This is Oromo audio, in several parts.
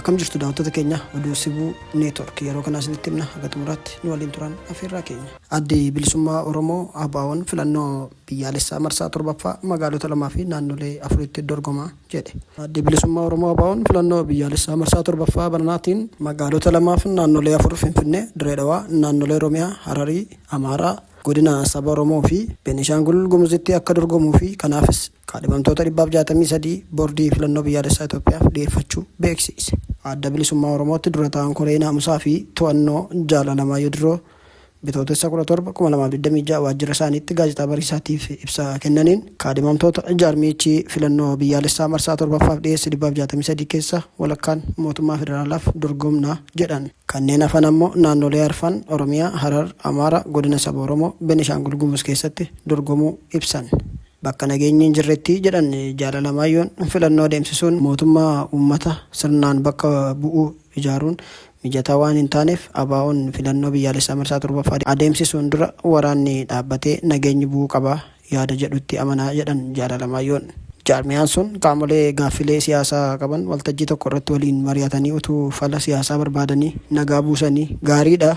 Akkam jirtu daawwattoota keenya oduu sibuu neetwork yeroo kana isinitti himna haga xumuraatti nu waliin turan afeerraa keenya. Addi bilisummaa Oromoo ABO'n filannoo biyyaalessaa marsaa 7ffaa magaalota 2 fi naannolee 4tti dorgomaa jedhe. Addi bilisummaa Oromoo ABO'n filannoo biyyaalessaa marsaa 7ffaa banaatiin magaalota 2 fi naannolee 4 Finfinnee, Dirree Dhawaa, naannolee Oromiyaa, Hararii, Amaaraa, godina saba Oromoo fi Beenishaangul Gumuzitti akka dorgomuu fi kanaafis kaadhimamtoota 163 boordii filannoo biyyaalessaa Itoophiyaaf dhiyeeffachuu beeksise. Adda bilisummaa Oromootti dura ta'an koree naamusaa fi to'annoo jaalalamaa Yodiroo bitootessa 17 2026 waajjira isaaniitti gaazexaa bariisaatiif ibsa kennaniin kaadhimamtoota jaarmichi filannoo biyyaalessaa marsaa 7ffaaf dhiyeesse 163 keessa walakkaan mootummaa federaalaaf dorgomnaa jedhan. Kanneen hafan ammoo naannolee arfan Oromiyaa, Harar, Amaaraa, godina saba Oromoo, Beenishaangul Gumuz keessatti dorgomuu ibsan. Bakka nageenyi hin jirretti jedhan jaalalamayyoon filannoo adeemsisuun mootummaa uummata sirnaan bakka bu'uu ijaaruun mijataa waan hin taaneef ABO'n filannoo biyyaalessaa marsaa 7ffaa adeemsisuun dura waraanni dhaabbatee nageenyi bu'uu qaba yaada jedhutti amanaa jedhan jaalalamayyoon. Jaarmiyaan sun qaamolee gaaffilee siyaasaa qaban waltajjii tokko irratti waliin mari'atanii utuu fala siyaasaa barbaadanii nagaa buusanii gaariidha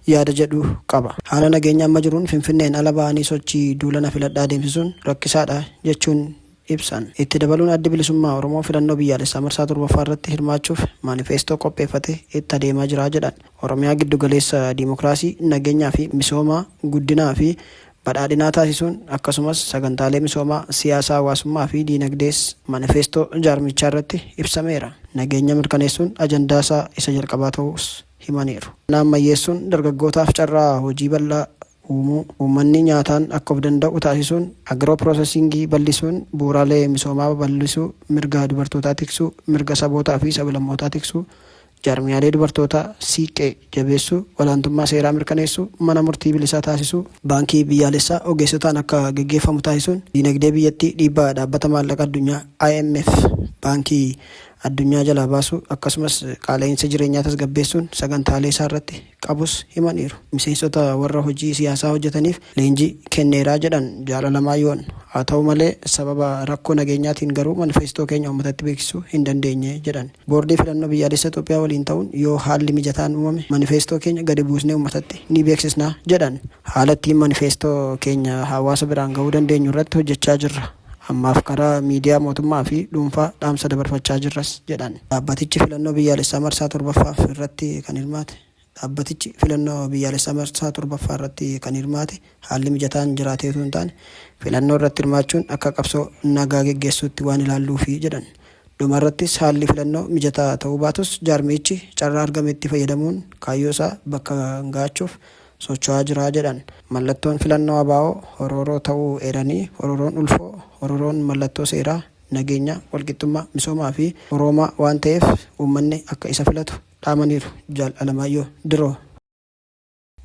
yaada jedhu qaba. Haala nageenya amma jiruun Finfinneen ala ba'anii sochii duulana filadhaa adeemsisuun rakkisaadha jechuun ibsan. Itti dabaluun addi bilisummaa Oromoo filannoo biyyaalessaa marsaa 7ffaa irratti hirmaachuuf maanifeestoo qopheeffate itti adeemaa jira jedhan. Oromiyaa giddu galeessa diimokiraasii, nageenyaa fi misoomaa, guddinaa fi badhaadhinaa taasisuun akkasumas sagantaalee misoomaa, siyaasaa, hawaasummaa fi diinagdees maanifeestoo jaarmichaa irratti ibsameera. Nageenya mirkaneessuun ajandaasaa isa jalqabaa ta'us himaniiru. Naammayyeessuun dargaggootaaf carraa hojii bal'aa uumuu, uummanni nyaataan akka of danda'u taasisuun, agiroo piroosesingii bal'isuun, bu'uuraalee misoomaa bal'isuu, mirga dubartootaa tiksuu, mirga sabootaa fi sablammootaa tiksuu, jaarmiyaalee dubartootaa siiqee jabeessuu, olaantummaa seeraa mirkaneessuu, mana murtii bilisaa taasisuu, baankii biyyaalessaa ogeessotaan akka gaggeeffamu taasisuun, diinagdee biyyattii dhiibbaa dhaabbata maallaqa addunyaa IMF baankii addunyaa jalaa baasuu akkasumas qaala'insa jireenyaa tasgabbeessuun sagantaalee isaa irratti qabus himaniiru. Miseensota warra hojii siyaasaa hojjetaniif leenjii kenneeraa jedhan jaalalamayyoon. Haa ta'u malee sababa rakkoo nageenyaatiin garuu maanifeestoo keenya uummatatti beeksisuu hin dandeenye jedhan. Boordii filannoo biyyaalessaa Itoophiyaa waliin ta'uun yoo haalli mijataan uumame maanifeestoo keenya gadi buusnee uummatatti ni beeksisnaa jedhan. Haala ittiin maanifeestoo keenya hawaasa biraan gahuu dandeenyu irratti hojjechaa jirra. Ammaaf karaa miidiyaa mootummaa fi dhuunfaa dhaamsa dabarfachaa jirras jedhan. Dhaabbatichi filannoo biyyaalessaa marsaa 7ffaaf irratti kan hirmaate. Dhaabbatichi filannoo biyyaalessaa marsaa 7ffaa irratti kan hirmaate haalli mijataan jiraatee osoo hin taane filannoo irratti hirmaachuun akka qabsoo nagaa geggeessuutti waan ilaalluufi jedhan. Dhumarrattis haalli filannoo mijataa ta'uu baatus jaarmichi carraa argametti fayyadamuun kaayyoo isaa bakka ga'achuuf socho'aa jira jedhan. Mallattoon filannoo ABO horooroo ta'uu eeranii horooroon ulfoo, horooroon mallattoo seeraa, nageenya, walqixxummaa, misoomaa fi oroomaa waan ta'eef uummanni akka isa filatu dhaamaniiru jaalalamayyo Diroo.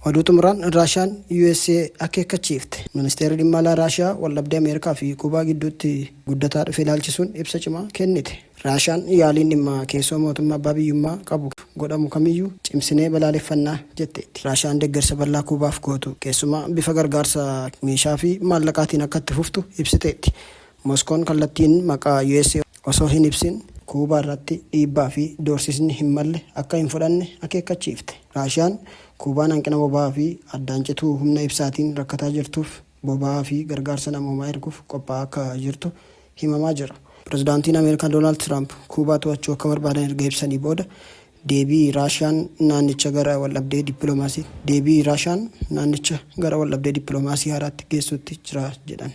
Oduu xumuraan Raashiyaan USA akeekkachiifte. Ministeerri dhimma alaa Raashiyaa waldhabdee Ameerikaa fi Kuubaa gidduutti guddataa dhufe ilaalchisuun ibsa cimaa kennite. Raashiyaan yaaliin dhimma keessoo mootummaa abbaa biyyummaa qabu godhamu kamiyyuu cimsinee balaaleffannaa jetteetti. Raashiyaan deeggarsa bal'aa Kuubaaf gootu keessumaa bifa gargaarsa meeshaa fi maallaqaatiin akka itti fuftu ibsiteetti. Moskoon kallattiin maqaa USA osoo hin ibsin Kuubaa irratti dhiibbaa fi doorsisni hin malle akka hin fudhanne akeekkachiifte. Raashiyaan Kuubaan hanqina boba'aa fi addaan cituu humna ibsaatiin rakkataa jirtuuf boba'aa fi gargaarsa namoomaa erguuf qophaa'aa akka jirtu himamaa jira. Pirezidaantiin Ameerikaa Doonaald Tiraamp Kuubaa to'achuu akka barbaadan erga ibsanii booda deebii Raashiyaan naannicha gara waldhabdee dippiloomaasii haaraatti geessuutti jira jedhan.